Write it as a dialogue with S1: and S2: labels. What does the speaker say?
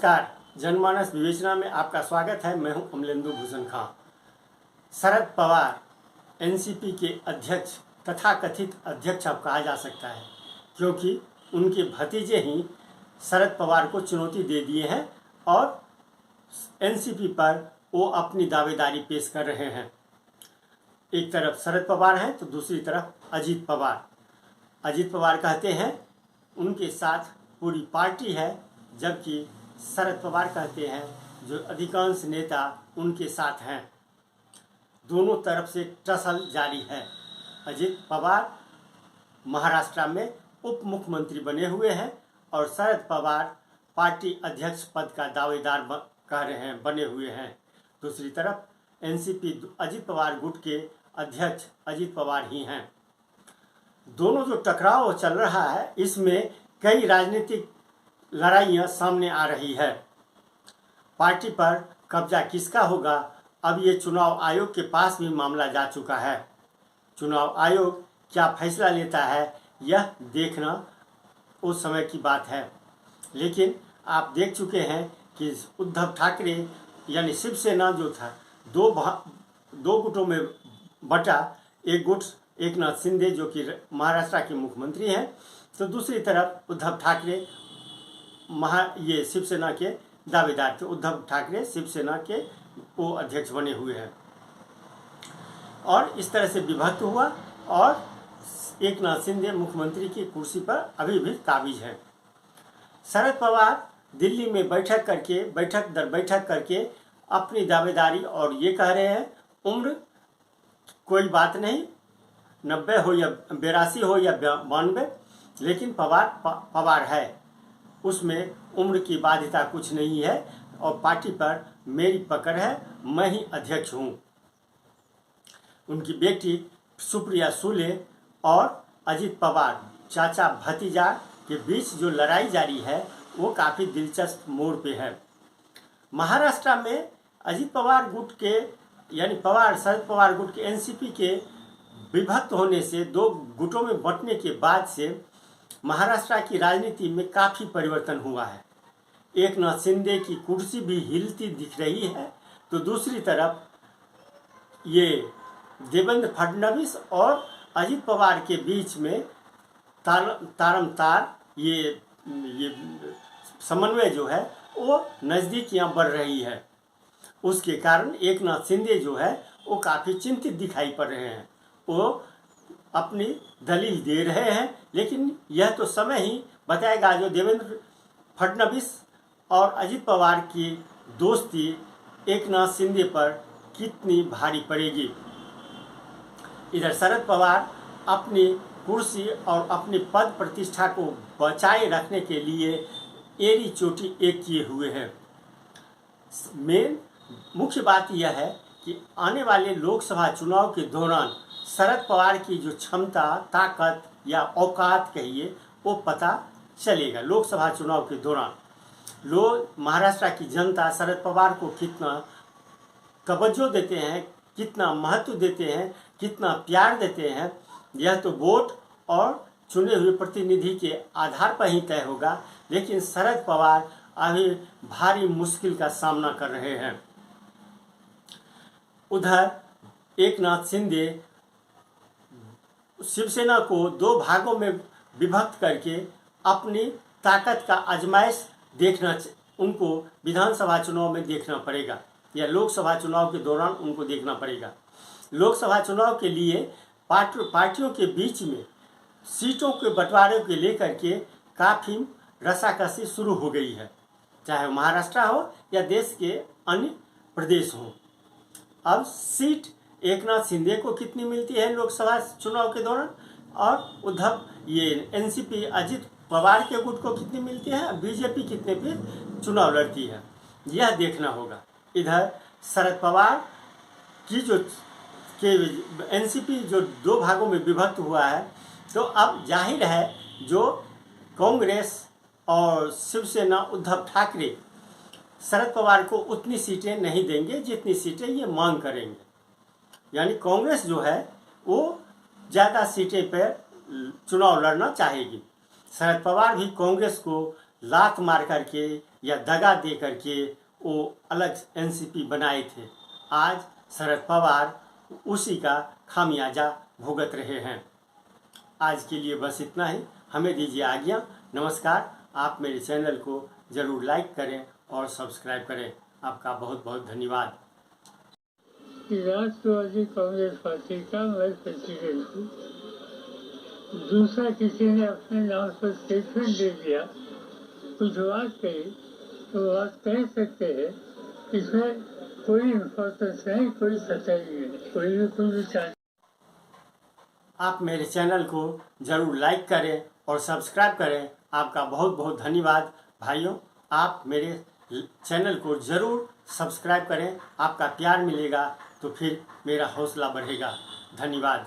S1: नमस्कार। जनमानस विवेचना में आपका स्वागत है। मैं हूं अमलेंदु भूषण खां। शरद पवार एनसीपी के अध्यक्ष तथा कथित अध्यक्ष अब कहा जा सकता है, क्योंकि उनके भतीजे ही शरद पवार को चुनौती दे दिए हैं और एनसीपी पर वो अपनी दावेदारी पेश कर रहे हैं। एक तरफ शरद पवार हैं तो दूसरी तरफ अजीत पवार। अजीत पवार कहते हैं उनके साथ पूरी पार्टी है, जबकि शरद पवार कहते हैं जो अधिकांश नेता उनके साथ हैं। दोनों तरफ से टसल जारी है। अजीत पवार महाराष्ट्र में उप मुख्यमंत्री बने हुए हैं और शरद पवार पार्टी अध्यक्ष पद का दावेदार कह रहे हैं, बने हुए हैं। दूसरी तरफ एनसीपी अजीत पवार गुट के अध्यक्ष अजीत पवार ही हैं। दोनों जो टकराव चल रहा है, इसमें कई राजनीतिक लड़ाइयाँ सामने आ रही है। पार्टी पर कब्जा किसका होगा, अब ये चुनाव आयोग के पास भी मामला जा चुका है। चुनाव आयोग क्या फैसला लेता है, यह देखना उस समय की बात है। लेकिन आप देख चुके हैं कि उद्धव ठाकरे यानी शिवसेना जो था दो गुटों में बटा। एक गुट एकनाथ शिंदे जो कि महाराष्ट्र के मुख्यमंत्री हैं, तो दूसरी तरफ उद्धव ठाकरे ये शिवसेना के दावेदार थे। उद्धव ठाकरे शिवसेना के वो अध्यक्ष बने हुए हैं और इस तरह से विभक्त हुआ और एकनाथ शिंदे मुख्यमंत्री की कुर्सी पर अभी भी काबिज है। शरद पवार दिल्ली में बैठक दर बैठक करके अपनी दावेदारी और ये कह रहे हैं उम्र कोई बात नहीं, 90 हो या 82 हो या 92, लेकिन पवार है, उसमें उम्र की बाध्यता कुछ नहीं है और पार्टी पर मेरी पकड़ है, मैं ही अध्यक्ष हूँ। उनकी बेटी सुप्रिया सुले और अजीत पवार चाचा भतीजा के बीच जो लड़ाई जारी है वो काफ़ी दिलचस्प मोड़ पे है। महाराष्ट्र में अजीत पवार गुट के यानी शरद पवार गुट के एनसीपी के विभक्त होने से, दो गुटों में बंटने के बाद से महाराष्ट्र की राजनीति में काफ़ी परिवर्तन हुआ है। एकनाथ शिंदे की कुर्सी भी हिलती दिख रही है, तो दूसरी तरफ ये देवेंद्र फडणवीस और अजीत पवार के बीच में तारमतार ये समन्वय जो है वो नज़दीकियाँ बढ़ रही है। उसके कारण एकनाथ शिंदे जो है वो काफ़ी चिंतित दिखाई पड़ रहे हैं। वो अपनी दलील दे रहे हैं, लेकिन यह तो समय ही बताएगा जो देवेंद्र फडणवीस और अजीत पवार की दोस्ती एकनाथ शिंदे पर कितनी भारी पड़ेगी। इधर शरद पवार अपनी कुर्सी और अपनी पद प्रतिष्ठा को बचाए रखने के लिए एड़ी चोटी एक किए हुए हैं। मुख्य बात यह है कि आने वाले लोकसभा चुनाव के दौरान शरद पवार की जो क्षमता, ताकत या औकात कहिए, वो पता चलेगा। लोकसभा चुनाव के दौरान लोग, महाराष्ट्र की जनता शरद पवार को कितना तवज्जो देते हैं, कितना महत्व देते हैं, कितना प्यार देते हैं, यह तो वोट और चुने हुए प्रतिनिधि के आधार पर ही तय होगा। लेकिन शरद पवार अभी भारी मुश्किल का सामना कर रहे हैं। उधर एकनाथ शिंदे शिवसेना को दो भागों में विभक्त करके अपनी ताकत का आजमाइश उनको विधानसभा चुनाव में देखना पड़ेगा या लोकसभा चुनाव के दौरान उनको देखना पड़ेगा। लोकसभा चुनाव के लिए पार्टियों के बीच में सीटों के बंटवारे को लेकर के काफ़ी रसाकसी शुरू हो गई है, चाहे महाराष्ट्र हो या देश के अन्य प्रदेश हों। अब सीट एकनाथ शिंदे को कितनी मिलती है लोकसभा चुनाव के दौरान और एनसीपी अजीत पवार के गुट को कितनी मिलती है, बीजेपी कितने पे चुनाव लड़ती है, यह देखना होगा। इधर शरद पवार की एनसीपी जो दो भागों में विभक्त हुआ है, तो अब जाहिर है जो कांग्रेस और शिवसेना उद्धव ठाकरे शरद पवार को उतनी सीटें नहीं देंगे जितनी सीटें ये मांग करेंगे। यानी कांग्रेस जो है वो ज़्यादा सीटें पर चुनाव लड़ना चाहेगी। शरद पवार भी कांग्रेस को लात मार करके या दगा दे करके वो अलग एनसीपी बनाए थे। आज शरद पवार उसी का खामियाजा भुगत रहे हैं। आज के लिए बस इतना ही, हमें दीजिए आज्ञा। नमस्कार। आप मेरे चैनल को ज़रूर लाइक करें और सब्सक्राइब करें। आपका बहुत बहुत धन्यवाद।
S2: राष्ट्रवादी कांग्रेस पार्टी का मैं प्रेसिडेंट हूँ। दूसरा किसी ने अपने नाम पर स्टेटमेंट दे दिया, कुछ बात कही, तो बात कह सकते हैं, इसमें कोई इम्पोर्टेंस नहीं, कोई सच्चाई नहीं है, कोई भी कोई विचार।
S1: आप मेरे चैनल को ज़रूर लाइक करें और सब्सक्राइब करें। आपका बहुत बहुत धन्यवाद भाइयों। आप मेरे चैनल को ज़रूर सब्सक्राइब करें। आपका प्यार मिलेगा तो फिर मेरा हौसला बढ़ेगा। धन्यवाद।